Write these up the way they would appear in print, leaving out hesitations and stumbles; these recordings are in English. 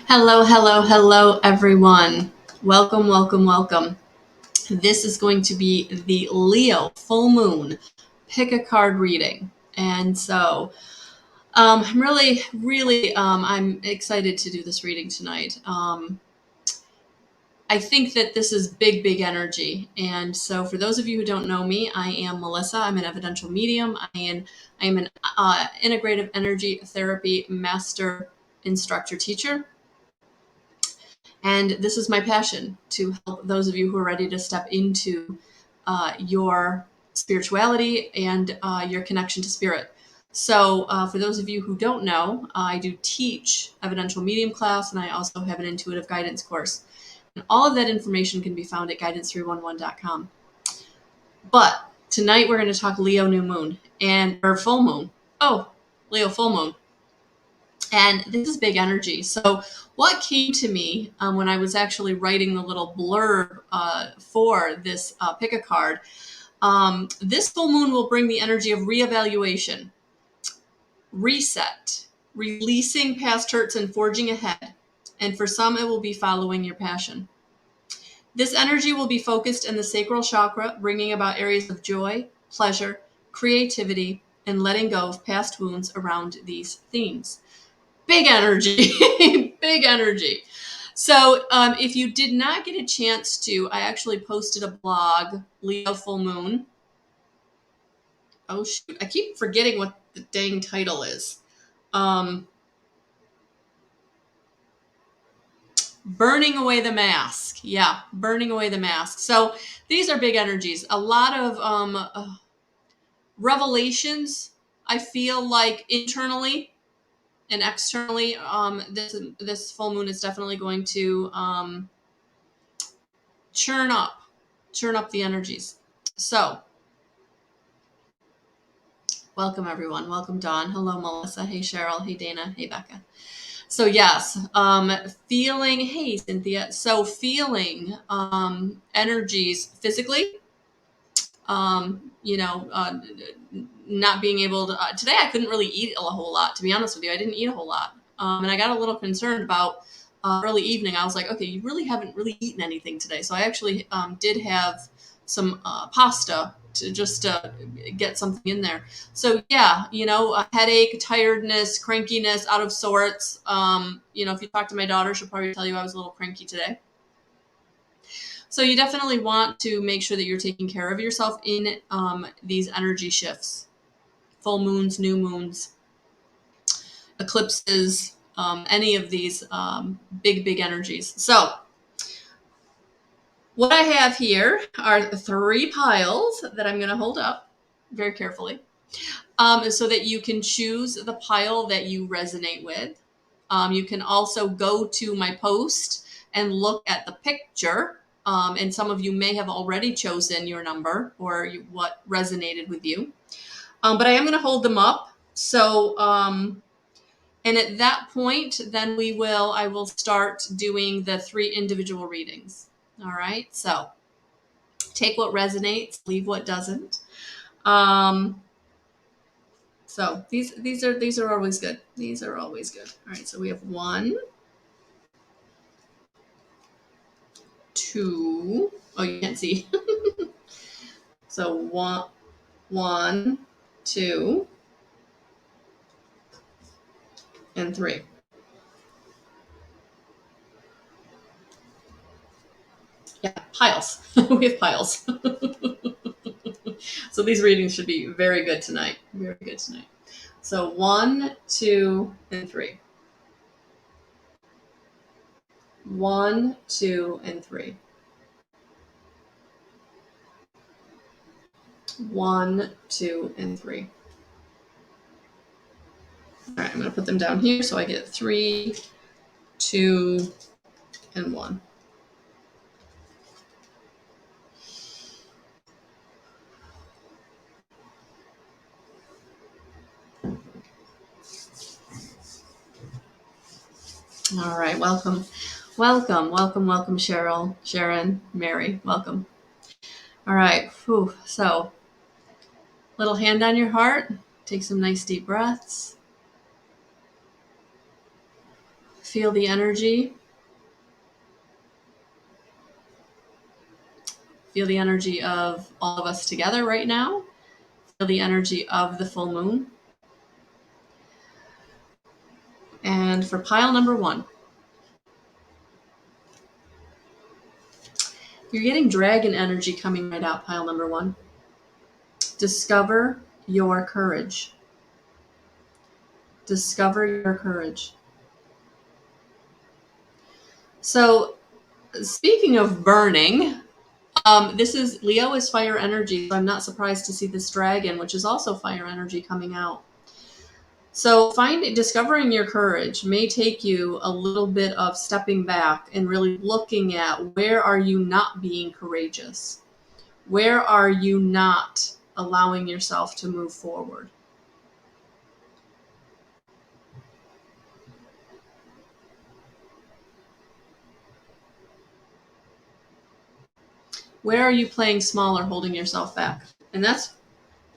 Hello, hello, hello, everyone. Welcome, welcome, welcome. This is going to be the Leo full moon pick a card reading. And so I'm really, I'm excited to do this reading tonight. I think that this is big, big energy. And so for those of you who don't know me, I am Melissa. I'm an evidential medium. I am an integrative energy therapy master instructor teacher. And this is my passion, to help those of you who are ready to step into your spirituality and your connection to spirit. So for those of you who don't know, I do teach evidential medium class, and I also have an intuitive guidance course. And all of that information can be found at guidance311.com. But tonight we're going to talk Leo new moon or full moon. Oh, Leo full moon. And this is big energy. So what came to me when I was actually writing the little blurb for this pick a card, this full moon will bring the energy of reevaluation, reset, releasing past hurts and forging ahead. And for some, it will be following your passion. This energy will be focused in the sacral chakra, bringing about areas of joy, pleasure, creativity, and letting go of past wounds around these themes. Big energy, big energy. So if you did not get a chance to, I actually posted a blog, Leo Full Moon. Oh, shoot. I keep forgetting what the dang title is. Burning Away the Mask. Yeah, Burning Away the Mask. So these are big energies. A lot of revelations, I feel like, internally and externally. This full moon is definitely going to churn up the energies. So welcome, everyone. Welcome, Dawn. Hello, Melissa. Hey, Cheryl. Hey, Dana. Hey, Becca. So yes, feeling, hey, Cynthia. So feeling energies physically, not being able to, today I couldn't really eat a whole lot, to be honest with you. I didn't eat a whole lot. And I got a little concerned about early evening. I was like, okay, you really haven't really eaten anything today. So I actually did have some pasta to just get something in there. So yeah, a headache, tiredness, crankiness, out of sorts. If you talk to my daughter, she'll probably tell you I was a little cranky today. So you definitely want to make sure that you're taking care of yourself in these energy shifts. Full moons, new moons, eclipses, any of these big energies. So what I have here are 3 piles that I'm going to hold up very carefully, so that you can choose the pile that you resonate with. You can also go to my post and look at the picture, and some of you may have already chosen your number or what resonated with you. But I am going to hold them up. So, and at that point, then I will start doing the 3 individual readings. All right. So take what resonates, leave what doesn't. So these are always good. These are always good. All right. So we have 1, 2. Oh, you can't see. So 1, 2, and 3. Yeah, piles. We have piles. So these readings should be very good tonight. Very good tonight. So 1, 2, and 3. 1, 2, and 3. 1, 2, and 3. All right, I'm going to put them down here so I get 3, 2, and 1. All right, welcome, Cheryl, Sharon, Mary, welcome. All right, so little hand on your heart, take some nice deep breaths. Feel the energy. Feel the energy of all of us together right now. Feel the energy of the full moon. And for pile number 1, you're getting dragon energy coming right out, pile number 1. Discover your courage. Discover your courage. So, speaking of burning, this is Leo is fire energy, so I'm not surprised to see this dragon, which is also fire energy, coming out. So discovering your courage may take you a little bit of stepping back and really looking at, where are you not being courageous? Where are you not allowing yourself to move forward? Where are you playing small or holding yourself back? And it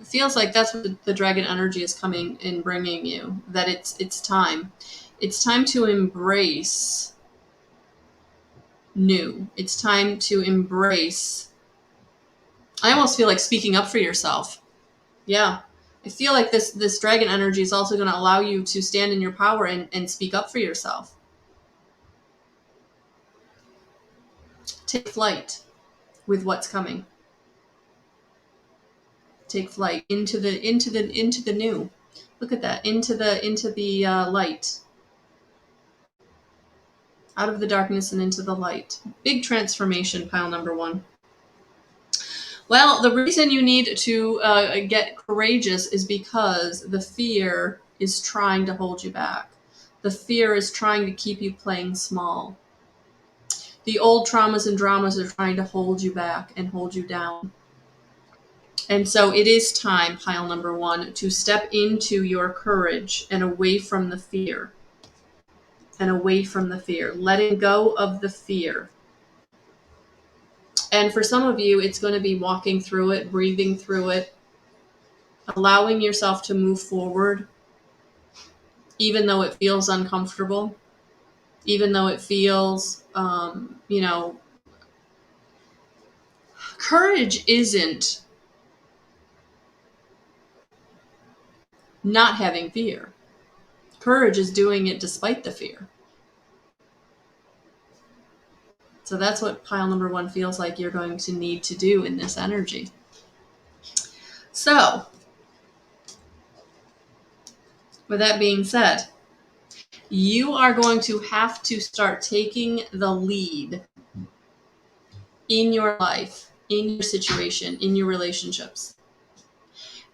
feels like that's what the dragon energy is coming and bringing you, that it's time. It's time to embrace new. It's time to embrace. I almost feel like speaking up for yourself. Yeah. I feel like this dragon energy is also going to allow you to stand in your power and speak up for yourself. Take flight with what's coming. Take flight into the new. Look at that. Into the light. Out of the darkness and into the light. Big transformation, pile number 1. Well, the reason you need to get courageous is because the fear is trying to hold you back. The fear is trying to keep you playing small. The old traumas and dramas are trying to hold you back and hold you down. And so it is time, pile number 1, to step into your courage and away from the fear. And away from the fear. Letting go of the fear. And for some of you, it's going to be walking through it, breathing through it, allowing yourself to move forward, even though it feels uncomfortable, even though it feels, courage isn't not having fear. Courage is doing it despite the fear. So that's what pile number 1 feels like you're going to need to do in this energy. So, with that being said, you are going to have to start taking the lead in your life, in your situation, in your relationships,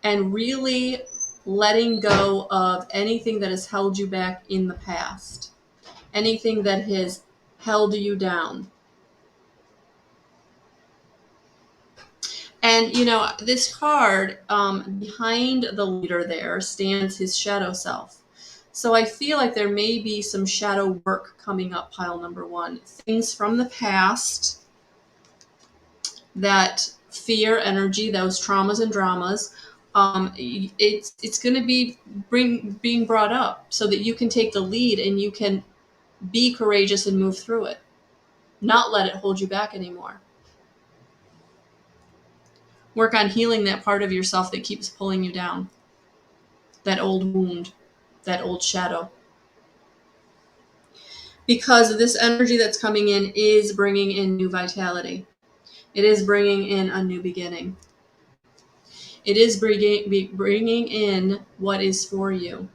and really letting go of anything that has held you back in the past, anything that has held you down. And, this card, behind the leader there stands his shadow self. So I feel like there may be some shadow work coming up, pile number 1. Things from the past, that fear energy, those traumas and dramas, it's going to be being brought up so that you can take the lead and you can be courageous and move through it. Not let it hold you back anymore. Work on healing that part of yourself that keeps pulling you down. That old wound, that old shadow. Because this energy that's coming in is bringing in new vitality. It is bringing in a new beginning. It is bringing in what is for you.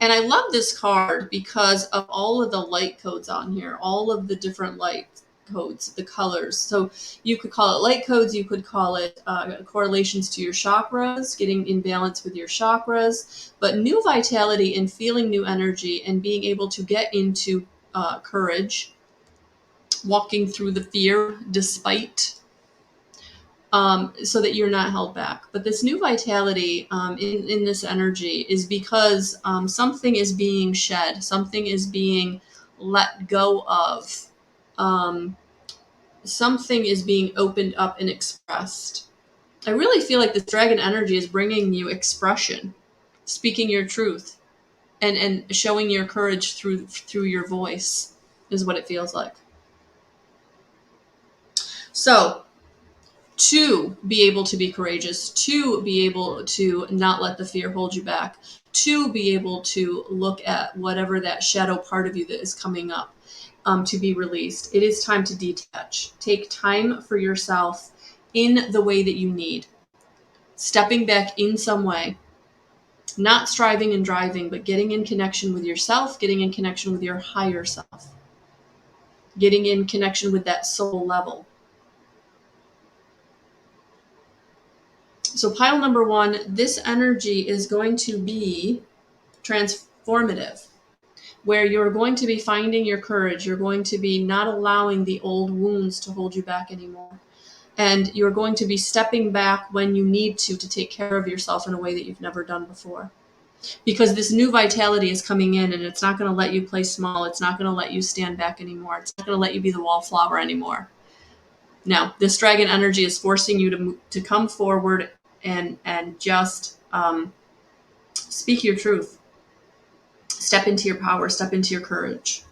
And I love this card because of all of the light codes on here, all of the different light codes, the colors. So you could call it light codes, you could call it correlations to your chakras, getting in balance with your chakras, but new vitality and feeling new energy and being able to get into courage, walking through the fear despite, so that you're not held back. But this new vitality in this energy is because something is being shed, something is being let go of, something is being opened up and expressed. I really feel like this dragon energy is bringing you expression, speaking your truth, and showing your courage through your voice is what it feels like. So to be able to be courageous, to be able to not let the fear hold you back, to be able to look at whatever that shadow part of you that is coming up, to be released, it is time to detach. Take time for yourself in the way that you need. Stepping back in some way, not striving and driving, but getting in connection with yourself, getting in connection with your higher self, getting in connection with that soul level. So pile number 1, this energy is going to be transformative, where you're going to be finding your courage. You're going to be not allowing the old wounds to hold you back anymore. And you're going to be stepping back when you need to take care of yourself in a way that you've never done before. Because this new vitality is coming in, and it's not going to let you play small. It's not going to let you stand back anymore. It's not going to let you be the wallflower anymore. No, this dragon energy is forcing you to come forward and just speak your truth. Step into your power. Step into your courage.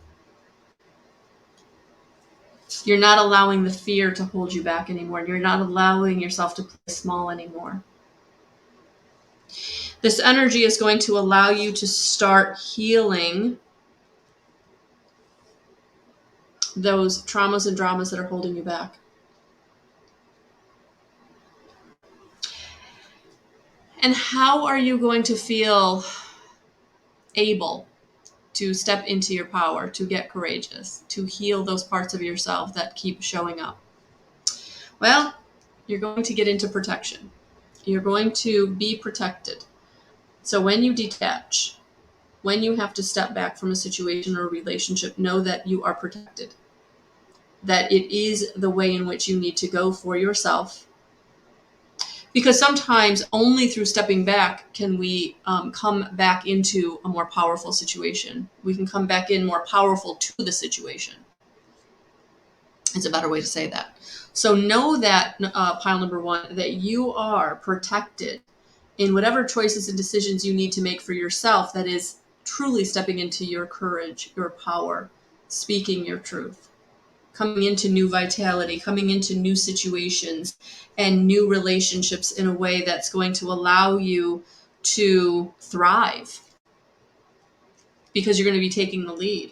You're not allowing the fear to hold you back anymore. You're not allowing yourself to play small anymore. This energy is going to allow you to start healing those traumas and dramas that are holding you back. And how are you going to feel able to step into your power, to get courageous, to heal those parts of yourself that keep showing up? Well, you're going to get into protection. You're going to be protected. So when you detach, when you have to step back from a situation or a relationship, know that you are protected. That it is the way in which you need to go for yourself. Because sometimes only through stepping back can we come back into a more powerful situation. We can come back in more powerful to the situation. It's a better way to say that. So know that, pile number 1, that you are protected in whatever choices and decisions you need to make for yourself, that is truly stepping into your courage, your power, speaking your truth, coming into new vitality, coming into new situations and new relationships in a way that's going to allow you to thrive, because you're going to be taking the lead.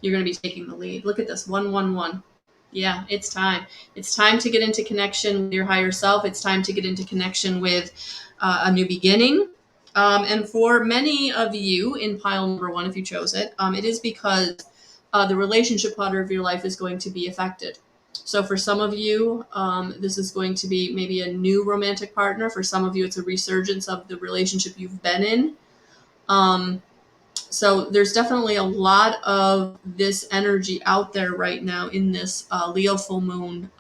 You're going to be taking the lead. Look at this, 111. Yeah, it's time. It's time to get into connection with your higher self. It's time to get into connection with a new beginning. And for many of you in pile number 1, if you chose it, it is because the relationship part of your life is going to be affected. So for some of you, this is going to be maybe a new romantic partner. For some of you, it's a resurgence of the relationship you've been in. So there's definitely a lot of this energy out there right now in this Leo full moon.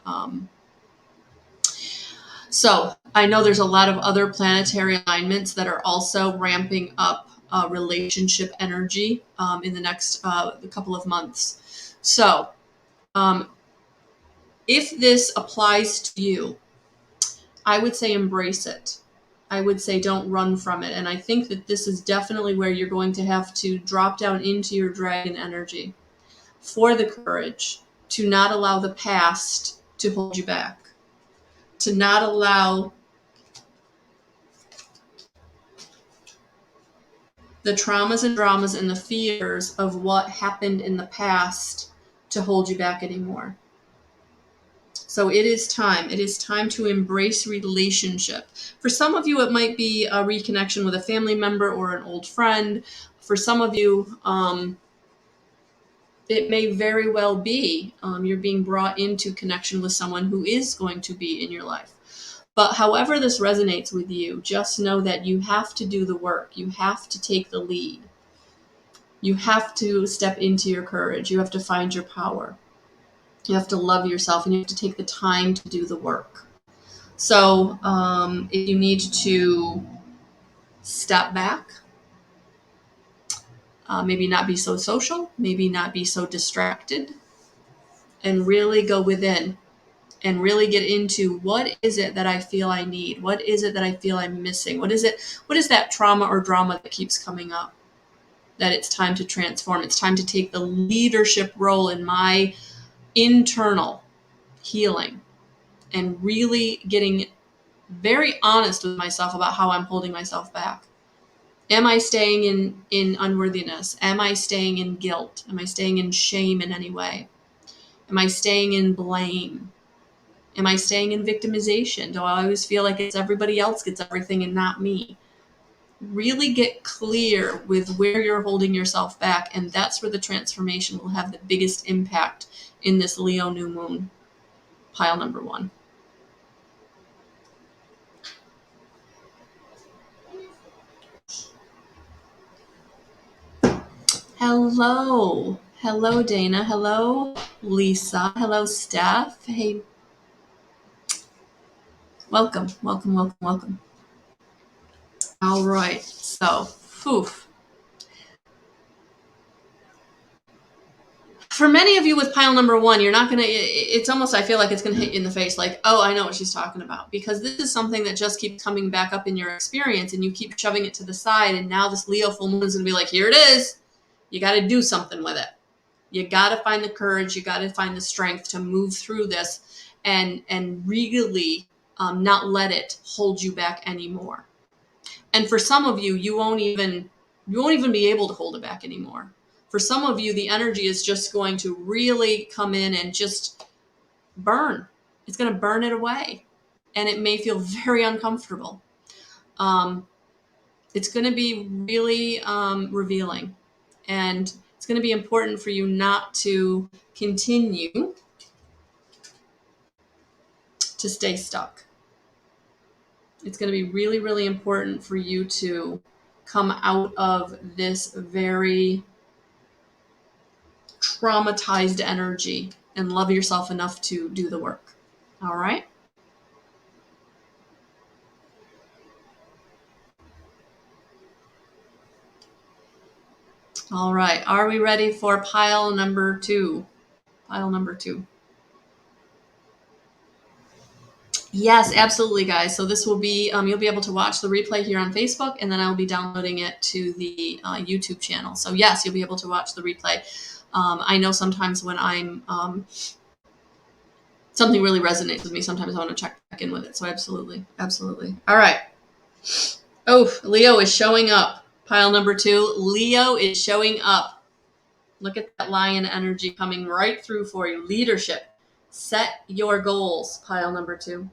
So I know there's a lot of other planetary alignments that are also ramping up relationship energy in the next couple of months. So if this applies to you, I would say embrace it. I would say don't run from it. And I think that this is definitely where you're going to have to drop down into your dragon energy for the courage to not allow the past to hold you back, to not allow the traumas and dramas and the fears of what happened in the past to hold you back anymore. So it is time. It is time to embrace relationship. For some of you, it might be a reconnection with a family member or an old friend. For some of you, it may very well be you're being brought into connection with someone who is going to be in your life. But however this resonates with you, just know that you have to do the work. You have to take the lead. You have to step into your courage. You have to find your power. You have to love yourself, and you have to take the time to do the work. So if you need to step back, maybe not be so social, maybe not be so distracted, and really go within and really get into what is it that I feel I need? What is it that I feel I'm missing? What is that trauma or drama that keeps coming up? that it's time to transform. It's time to take the leadership role in my internal healing and really getting very honest with myself about how I'm holding myself back. Am I staying in unworthiness? Am I staying in guilt? Am I staying in shame in any way? Am I staying in blame? Am I staying in victimization? Do I always feel like it's everybody else gets everything and not me? Really get clear with where you're holding yourself back, and that's where the transformation will have the biggest impact in this Leo new moon, pile number 1. Hello. Hello, Dana. Hello, Lisa. Hello, Steph. Hey, welcome, welcome, welcome, welcome. All right. So, for many of you with pile number 1, you're not going to, it's almost, I feel like it's going to hit you in the face like, oh, I know what she's talking about. Because this is something that just keeps coming back up in your experience and you keep shoving it to the side. And now this Leo full moon is going to be like, here it is. You got to do something with it. You got to find the courage. You got to find the strength to move through this and really not let it hold you back anymore. And for some of you, you won't even be able to hold it back anymore. For some of you, the energy is just going to really come in and just burn. It's going to burn it away. And it may feel very uncomfortable. It's going to be really revealing. And it's going to be important for you not to continue to stay stuck. It's going to be really, really important for you to come out of this very traumatized energy and love yourself enough to do the work. All right? All right. Are we ready for pile number 2? Pile number 2. Yes, absolutely, guys. So this will be, you'll be able to watch the replay here on Facebook, and then I will be downloading it to the YouTube channel. So yes, you'll be able to watch the replay. I know sometimes when I'm, something really resonates with me, sometimes I want to check back in with it. So absolutely, absolutely. All right. Oh, Leo is showing up. Pile number 2, Leo is showing up. Look at that lion energy coming right through for you. Leadership. Set your goals. Pile number 2.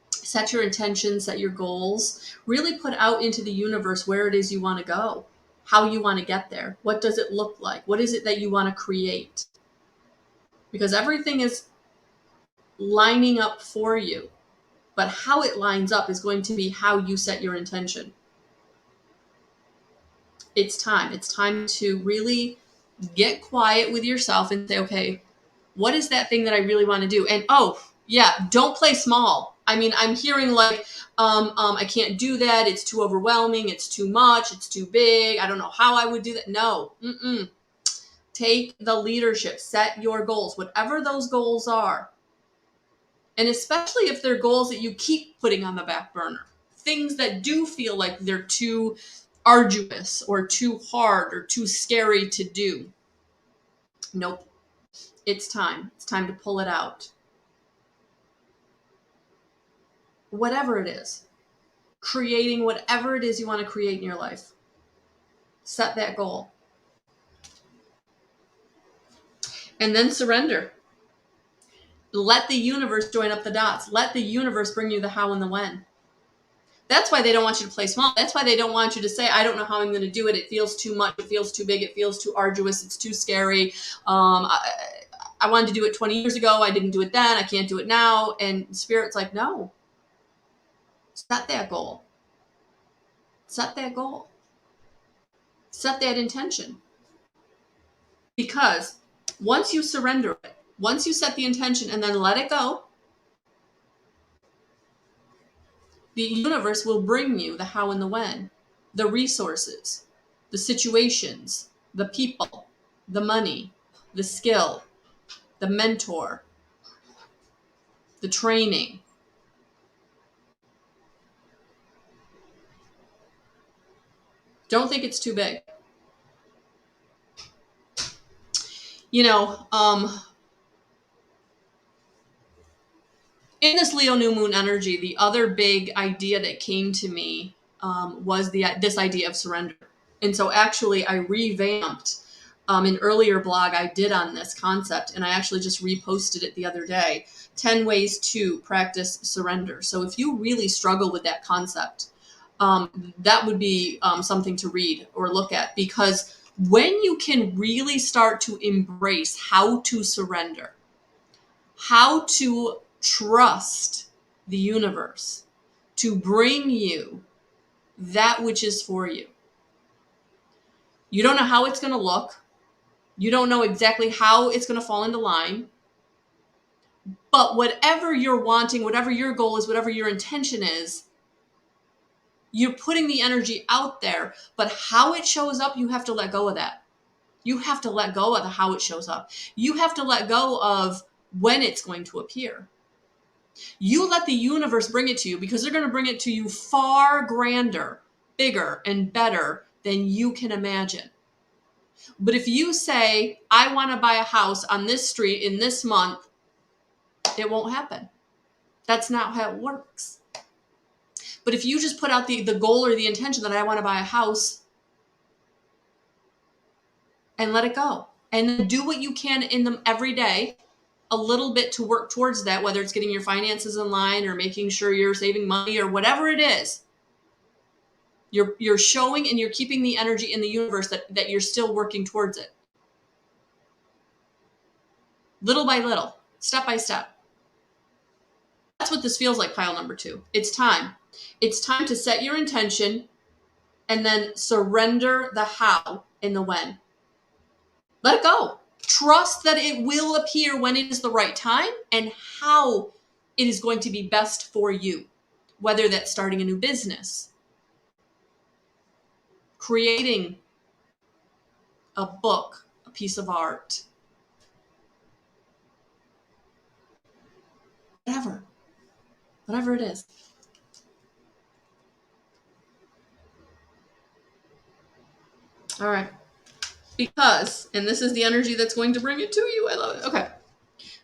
Set your intentions, set your goals. Really put out into the universe where it is you want to go, how you want to get there. What does it look like? What is it that you want to create? Because everything is lining up for you. But how it lines up is going to be how you set your intention. It's time. It's time to really get quiet with yourself and say, okay, what is that thing that I really want to do? And oh, yeah, don't play small. I mean, I'm hearing like, I can't do that. It's too overwhelming. It's too much. It's too big. I don't know how I would do that. No. Take the leadership. Set your goals, whatever those goals are. And especially if they're goals that you keep putting on the back burner. Things that do feel like they're too arduous or too hard or too scary to do. Nope. It's time. It's time to pull it out. Whatever it is. Creating whatever it is you want to create in your life. Set that goal. And then surrender. Let the universe join up the dots. Let the universe bring you the how and the when. That's why they don't want you to play small. That's why they don't want you to say, I don't know how I'm going to do it. It feels too much. It feels too big. It feels too arduous. It's too scary. I wanted to do it 20 years ago. I didn't do it then. I can't do it now. And Spirit's like, no. Set that goal. Set that goal. Set that intention. Because once you surrender it, once you set the intention and then let it go, the universe will bring you the how and the when, the resources, the situations, the people, the money, the skill, the mentor, the training. Don't think it's too big. You know, in this Leo new moon energy, the other big idea that came to me was this idea of surrender. And so actually I revamped an earlier blog I did on this concept, and I actually just reposted it the other day. 10 ways to practice surrender. So if you really struggle with that concept, that would be something to read or look at, because when you can really start to embrace how to surrender, how to trust the universe to bring you that which is for you. You don't know how it's going to look. You don't know exactly how it's going to fall into line. But whatever you're wanting, whatever your goal is, whatever your intention is, you're putting the energy out there. But how it shows up, you have to let go of that. You have to let go of how it shows up. You have to let go of when it's going to appear. You let the universe bring it to you, because they're going to bring it to you far grander, bigger, and better than you can imagine. But if you say, I want to buy a house on this street in this month, it won't happen. That's not how it works. But if you just put out the goal or the intention that I want to buy a house, and let it go, and then do what you can in them every day, a little bit to work towards that, whether it's getting your finances in line or making sure you're saving money or whatever it is, you're showing and you're keeping the energy in the universe that you're still working towards it. Little by little, step by step. That's what this feels like, pile number 2. It's time. It's time to set your intention and then surrender the how and the when. Let it go. Trust that it will appear when it is the right time and how it is going to be best for you. Whether that's starting a new business, creating a book, a piece of art, whatever it is. All right. Because, and this is the energy that's going to bring it to you. I love it. Okay.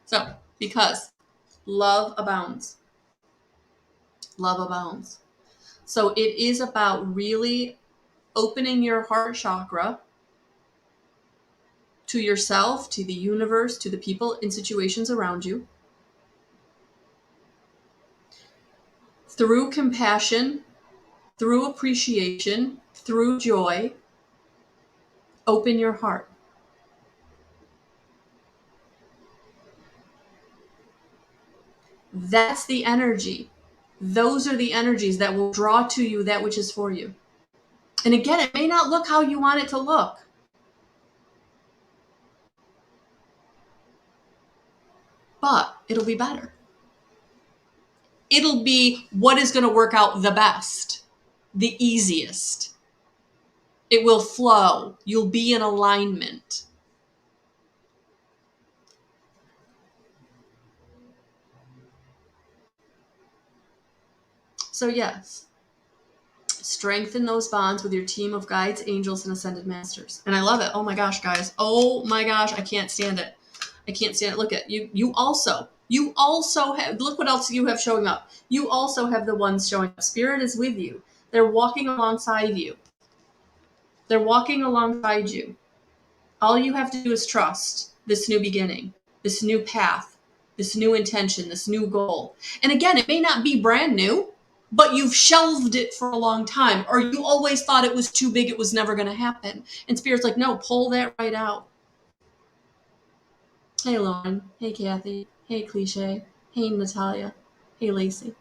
So, because love abounds. Love abounds. So it is about really opening your heart chakra to yourself, to the universe, to the people and situations around you. Through compassion, through appreciation, through joy, open your heart. That's the energy. Those are the energies that will draw to you that which is for you. And again, it may not look how you want it to look. But it'll be better. It'll be what is going to work out the best, the easiest. It will flow. You'll be in alignment. So yes, strengthen those bonds with your team of guides, angels, and ascended masters. And I love it. Oh my gosh, guys. Oh my gosh, I can't stand it. I can't stand it. Look at you. You also have, look what else you have showing up. You also have the ones showing up. Spirit is with you. They're walking alongside you. They're walking alongside you. All you have to do is trust this new beginning, this new path, this new intention, this new goal. And again, it may not be brand new, but you've shelved it for a long time, or you always thought it was too big, it was never going to happen. And Spirit's like, no, pull that right out. Hey, Lauren. Hey, Kathy. Hey, Cliche. Hey, Natalia. Hey, Lacey.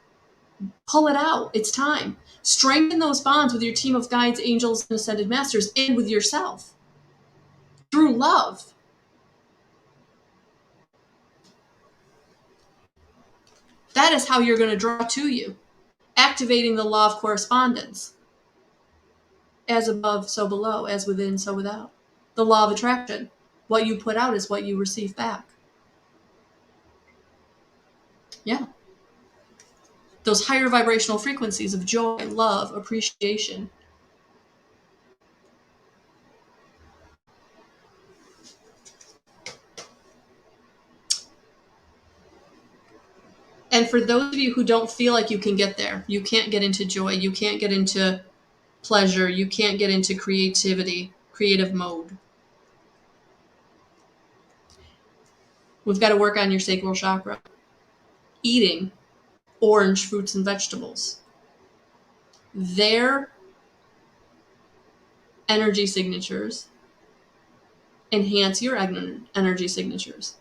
Pull it out. It's time. Strengthen those bonds with your team of guides, angels, and ascended masters, and with yourself through love. That is how you're going to draw to you. Activating the law of correspondence. As above, so below. As within, so without. The law of attraction. What you put out is what you receive back. Yeah. Those higher vibrational frequencies of joy, love, appreciation. And for those of you who don't feel like you can get there, you can't get into joy, you can't get into pleasure, you can't get into creativity, creative mode. We've got to work on your sacral chakra. Eating orange fruits and vegetables. Their energy signatures enhance your energy signatures.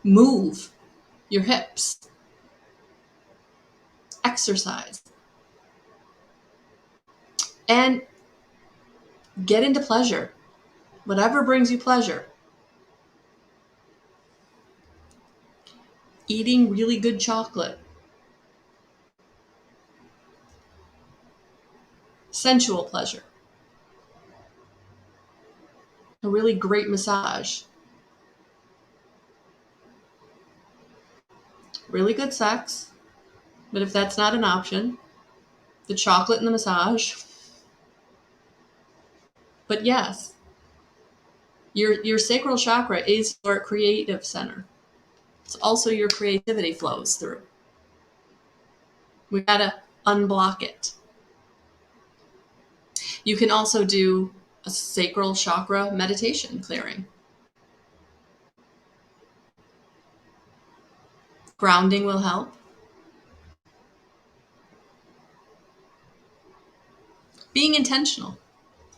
Move your hips. Exercise. And get into pleasure. Whatever brings you pleasure. Eating really good chocolate. Sensual pleasure. A really great massage. Really good sex. But if that's not an option, the chocolate and the massage. But yes, your sacral chakra is your creative center. It's also your creativity flows through. We gotta unblock it. You can also do a sacral chakra meditation clearing. Grounding will help. Being intentional.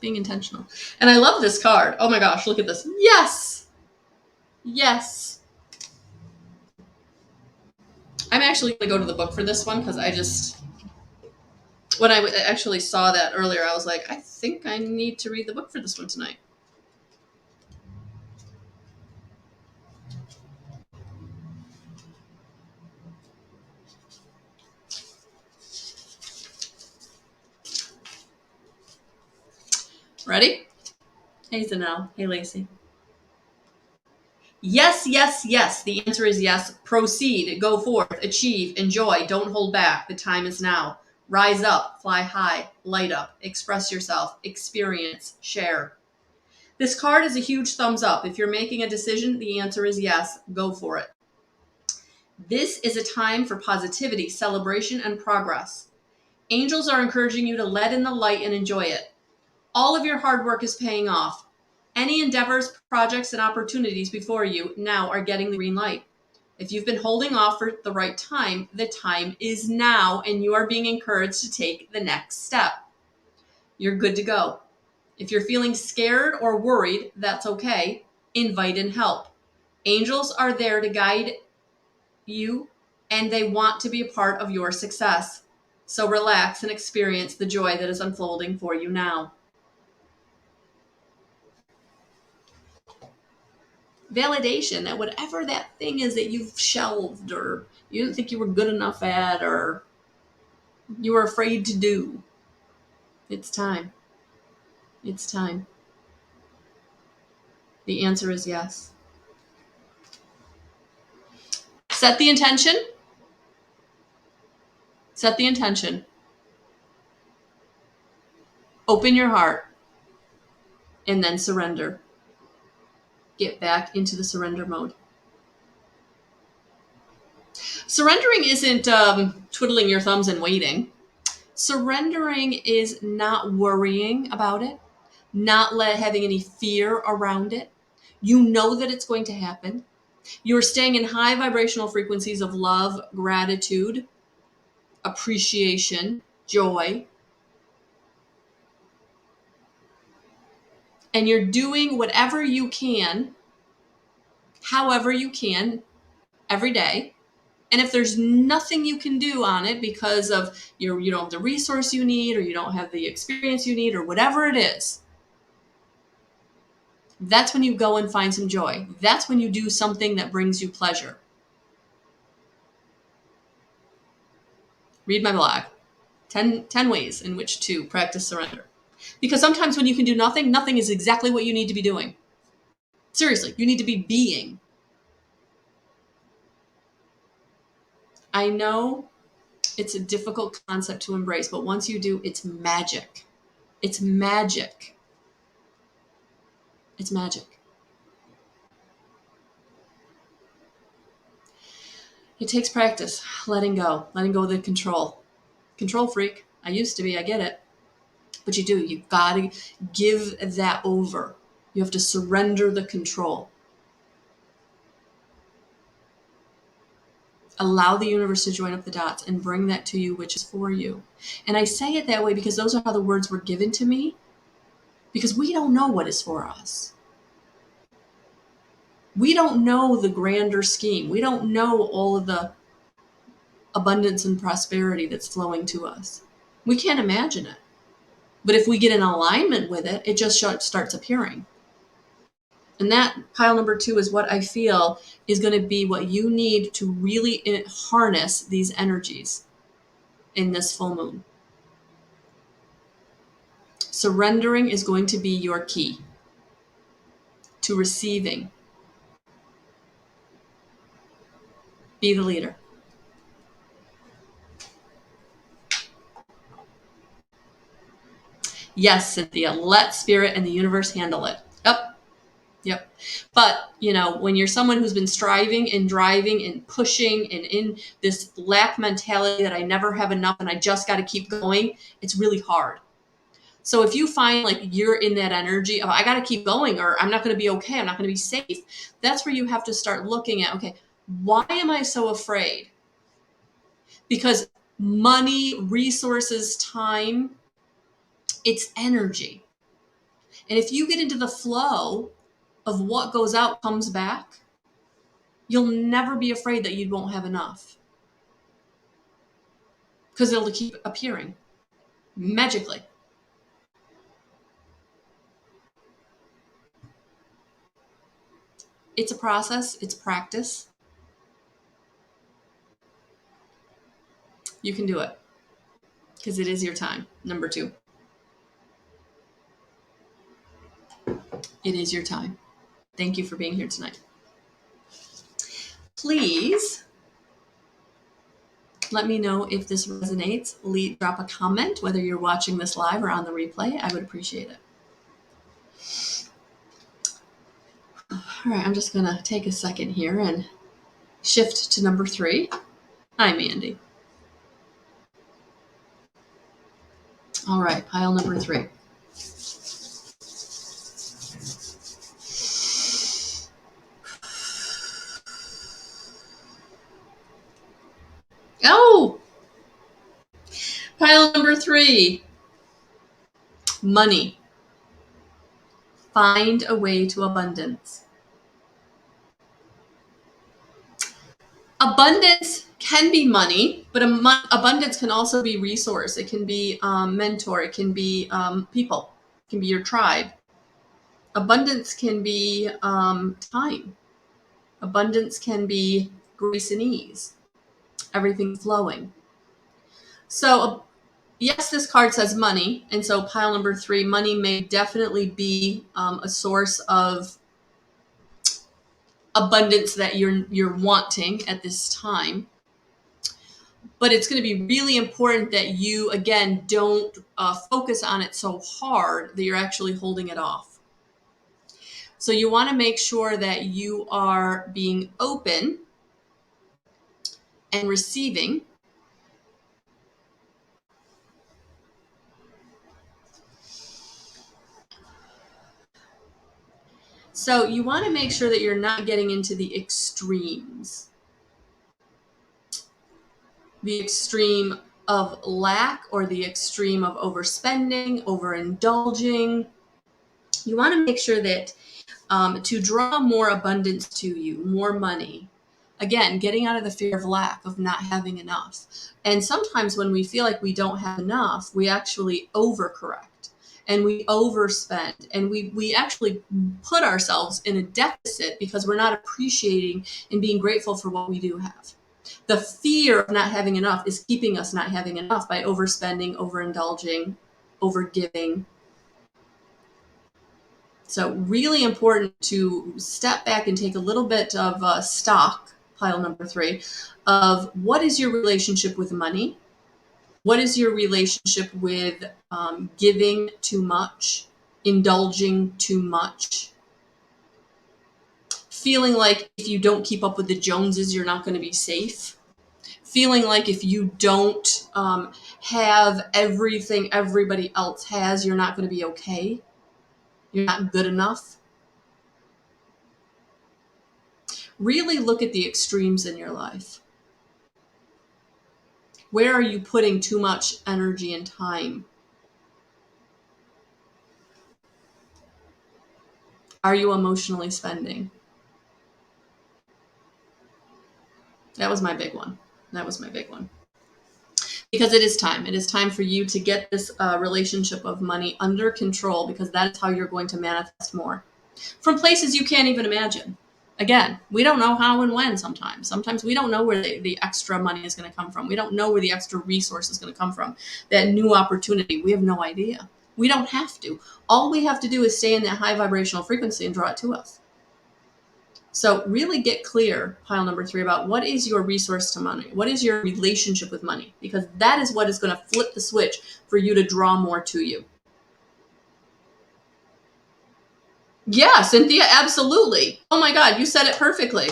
Being intentional. And I love this card. Oh my gosh, look at this. Yes! Yes. I'm actually going to go to the book for this one because when I actually saw that earlier, I was like, I think I need to read the book for this one tonight. Ready? Hey, Zanelle. Hey, Lacey. Yes, yes, yes. The answer is yes. Proceed. Go forth. Achieve. Enjoy. Don't hold back. The time is now. Rise up. Fly high. Light up. Express yourself. Experience. Share. This card is a huge thumbs up. If you're making a decision, the answer is yes. Go for it. This is a time for positivity, celebration, and progress. Angels are encouraging you to let in the light and enjoy it. All of your hard work is paying off. Any endeavors, projects, and opportunities before you now are getting the green light. If you've been holding off for the right time, the time is now, and you are being encouraged to take the next step. You're good to go. If you're feeling scared or worried, that's okay. Invite in help. Angels are there to guide you, and they want to be a part of your success. So relax and experience the joy that is unfolding for you now. Validation that whatever that thing is that you've shelved or you didn't think you were good enough at or you were afraid to do, it's time. It's time. The answer is yes. Set the intention. Set the intention. Open your heart and then surrender. Get back into the surrender mode. Surrendering isn't twiddling your thumbs and waiting. Surrendering is not worrying about it, not having any fear around it. You know that it's going to happen. You're staying in high vibrational frequencies of love, gratitude, appreciation, joy. And you're doing whatever you can, however you can, every day. And if there's nothing you can do on it because of you don't have the resource you need or you don't have the experience you need or whatever it is, that's when you go and find some joy. That's when you do something that brings you pleasure. Read my blog. 10 ways in which to practice surrender. Because sometimes when you can do nothing, nothing is exactly what you need to be doing. Seriously, you need to be being. I know it's a difficult concept to embrace, but once you do, it's magic. It's magic. It's magic. It takes practice, letting go of the control freak. I used to be, I get it. But you gotta give that over. You have to surrender the control. Allow the universe to join up the dots and bring that to you, which is for you. And I say it that way because those are how the words were given to me, because we don't know what is for us. We don't know the grander scheme. We don't know all of the abundance and prosperity that's flowing to us. We can't imagine it. But if we get in alignment with it, it just starts appearing. And that pile number 2 is what I feel is going to be what you need to really harness these energies in this full moon. Surrendering is going to be your key to receiving. Be the leader. Yes, Cynthia, let spirit and the universe handle it. Yep. But, when you're someone who's been striving and driving and pushing and in this lack mentality that I never have enough and I just got to keep going, it's really hard. So if you find like you're in that energy of I got to keep going or I'm not going to be okay, I'm not going to be safe, that's where you have to start looking at, okay, why am I so afraid? Because money, resources, time, it's energy. And if you get into the flow of what goes out comes back, you'll never be afraid that you won't have enough. Because it'll keep appearing magically. It's a process. It's practice. You can do it. Because it is your time. Number 2. It is your time. Thank you for being here tonight. Please let me know if this resonates. Drop a comment, whether you're watching this live or on the replay. I would appreciate it. All right, I'm just going to take a second here and shift to number 3. Hi, Mandy. All right, pile number 3. Oh! Pile number 3. Money. Find a way to abundance. Abundance can be money, but abundance can also be resource. It can be mentor. It can be people. It can be your tribe. Abundance can be time. Abundance can be grace and ease. Everything flowing. So yes, this card says money. And so pile number 3, money may definitely be a source of abundance that you're wanting at this time. But it's going to be really important that you, again, don't focus on it so hard that you're actually holding it off. So you want to make sure that you are being open and receiving. So you want to make sure that you're not getting into the extremes. The extreme of lack or the extreme of overspending, overindulging. You want to make sure that to draw more abundance to you, more money. Again, getting out of the fear of lack, of not having enough. And sometimes when we feel like we don't have enough, we actually overcorrect and we overspend and we actually put ourselves in a deficit because we're not appreciating and being grateful for what we do have. The fear of not having enough is keeping us not having enough by overspending, overindulging, overgiving. So really important to step back and take a little bit of stock, pile number 3, of what is your relationship with money? What is your relationship with giving too much, indulging too much, feeling like if you don't keep up with the Joneses, you're not going to be safe, feeling like if you don't have everything everybody else has, you're not going to be okay, you're not good enough. Really look at the extremes in your life. Where are you putting too much energy and time? Are you emotionally spending? That was my big one. Because it is time. It is time for you to get this relationship of money under control, because that is how you're going to manifest more. From places you can't even imagine. Again, we don't know how and when sometimes. Sometimes we don't know where the extra money is going to come from. We don't know where the extra resource is going to come from. That new opportunity, we have no idea. We don't have to. All we have to do is stay in that high vibrational frequency and draw it to us. So really get clear, pile number 3, about what is your resource to money? What is your relationship with money? Because that is what is going to flip the switch for you to draw more to you. Yeah, Cynthia, absolutely. Oh my God, you said it perfectly.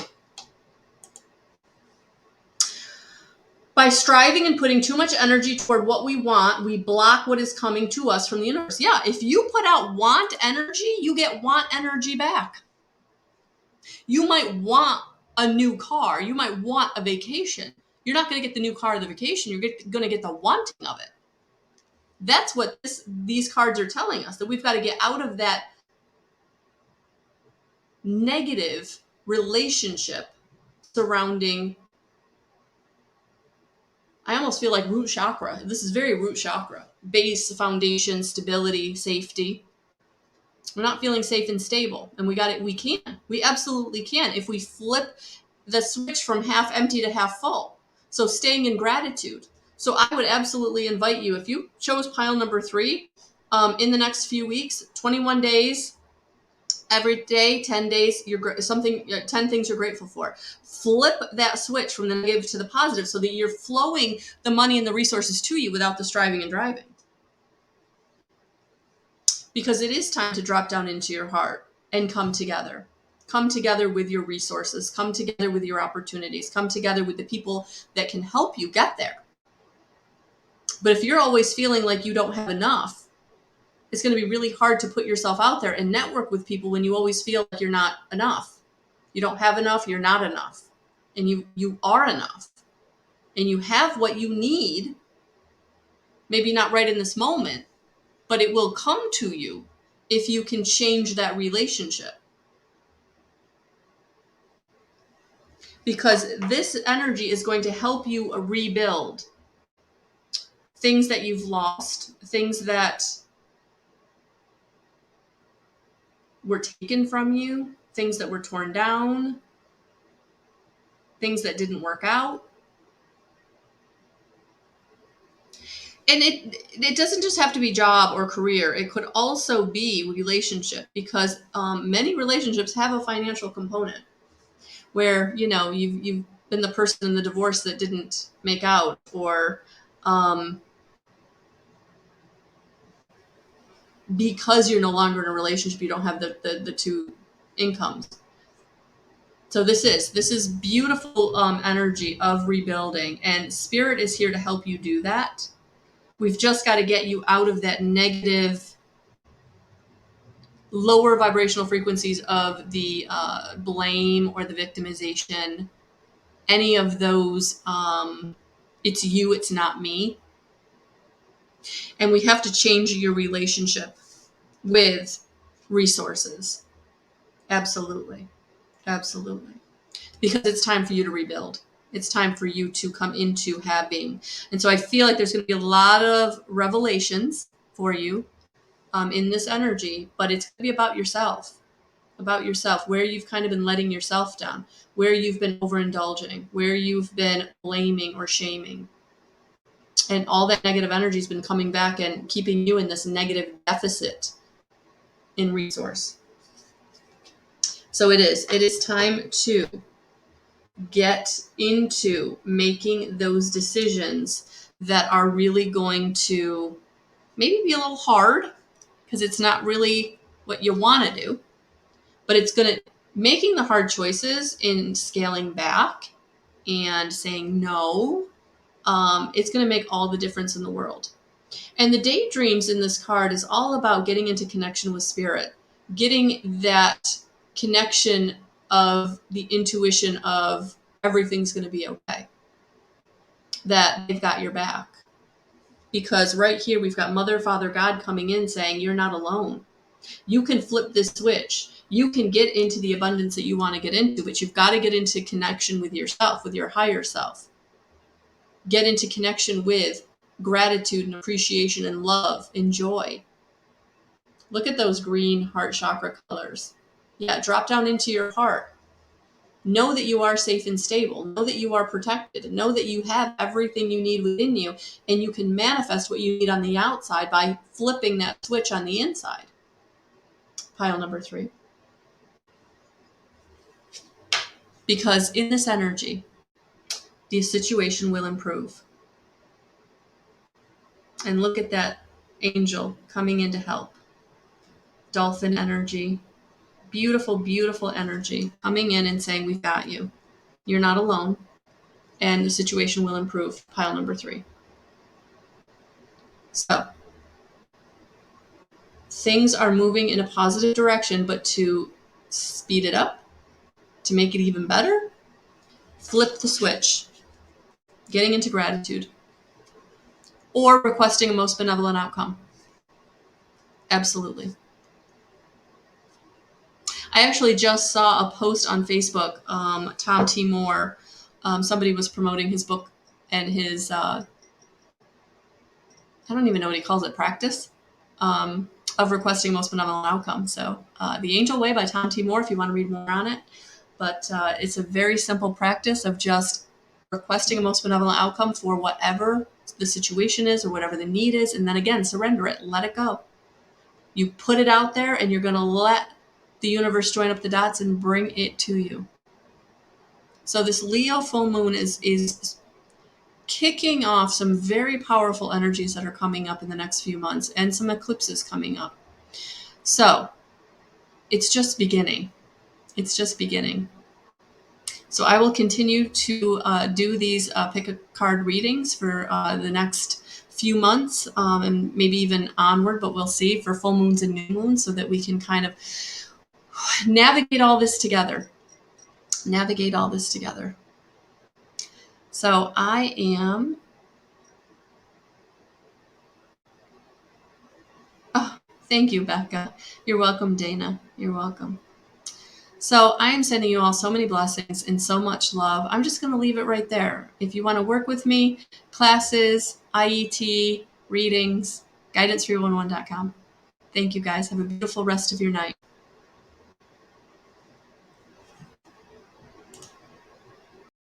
By striving and putting too much energy toward what we want, we block what is coming to us from the universe. Yeah, if you put out want energy, you get want energy back. You might want a new car. You might want a vacation. You're not going to get the new car or the vacation. You're going to get the wanting of it. That's what these cards are telling us, that we've got to get out of that negative relationship surrounding, I almost feel like root chakra. This is very root chakra. Base, foundation, stability, safety. We're not feeling safe and stable. And we can. We absolutely can if we flip the switch from half empty to half full. So staying in gratitude. So I would absolutely invite you, if you chose pile number 3, in the next few weeks, 21 days, every day, 10 days, 10 things you're grateful for. Flip that switch from the negative to the positive so that you're flowing the money and the resources to you without the striving and driving. Because it is time to drop down into your heart and come together. Come together with your resources. Come together with your opportunities. Come together with the people that can help you get there. But if you're always feeling like you don't have enough, it's going to be really hard to put yourself out there and network with people when you always feel like you're not enough. You don't have enough, you're not enough. And you are enough. And you have what you need, maybe not right in this moment, but it will come to you if you can change that relationship. Because this energy is going to help you rebuild things that you've lost, things that were taken from you, things that were torn down, things that didn't work out. And it doesn't just have to be job or career. It could also be relationship, because many relationships have a financial component where, you've been the person in the divorce that didn't make out, or because you're no longer in a relationship, you don't have the two incomes. So this is beautiful energy of rebuilding, and Spirit is here to help you do that. We've just got to get you out of that negative, lower vibrational frequencies of the blame or the victimization. Any of those, it's you, it's not me. And we have to change your relationship with resources. Absolutely. Absolutely. Because it's time for you to rebuild. It's time for you to come into having. And so I feel like there's going to be a lot of revelations for you in this energy, but it's going to be about yourself, where you've kind of been letting yourself down, where you've been overindulging, where you've been blaming or shaming. And all that negative energy has been coming back and keeping you in this negative deficit in resource. So it is time to get into making those decisions that are really going to maybe be a little hard, because it's not really what you want to do, but it's going to making the hard choices in scaling back and saying no, it's going to make all the difference in the world. And the daydreams in this card is all about getting into connection with spirit, getting that connection of the intuition of everything's going to be okay, that they've got your back. Because right here, we've got Mother, Father, God coming in saying, you're not alone. You can flip this switch. You can get into the abundance that you want to get into, but you've got to get into connection with yourself, with your higher self. Get into connection with gratitude and appreciation and love and joy. Look at those green heart chakra colors. Yeah, drop down into your heart. Know that you are safe and stable. Know that you are protected. Know that you have everything you need within you, and you can manifest what you need on the outside by flipping that switch on the inside. Pile number 3. Because in this energy, the situation will improve. And look at that angel coming in to help. Dolphin energy. Beautiful, beautiful energy coming in and saying, we've got you. You're not alone. And the situation will improve. Pile number 3. So, things are moving in a positive direction, but to speed it up, to make it even better, flip the switch. Getting into gratitude. Or requesting a most benevolent outcome. Absolutely. I actually just saw a post on Facebook. Tom T. Moore, somebody was promoting his book and his, I don't even know what he calls it, practice of requesting most benevolent outcome. So The Angel Way by Tom T. Moore, if you want to read more on it. But it's a very simple practice of just requesting a most benevolent outcome for whatever the situation is or whatever the need is. And then again, surrender it, let it go. You put it out there and you're going to let the universe join up the dots and bring it to you. So this Leo full moon is kicking off some very powerful energies that are coming up in the next few months, and some eclipses coming up. So it's just beginning. It's just beginning. So I will continue to do these pick a card readings for the next few months, and maybe even onward, but we'll see, for full moons and new moons, so that we can kind of navigate all this together. So I am... Oh, thank you, Becca. You're welcome, Dana. You're welcome. So I am sending you all so many blessings and so much love. I'm just going to leave it right there. If you want to work with me, classes, IET, readings, guidance311.com. Thank you, guys. Have a beautiful rest of your night.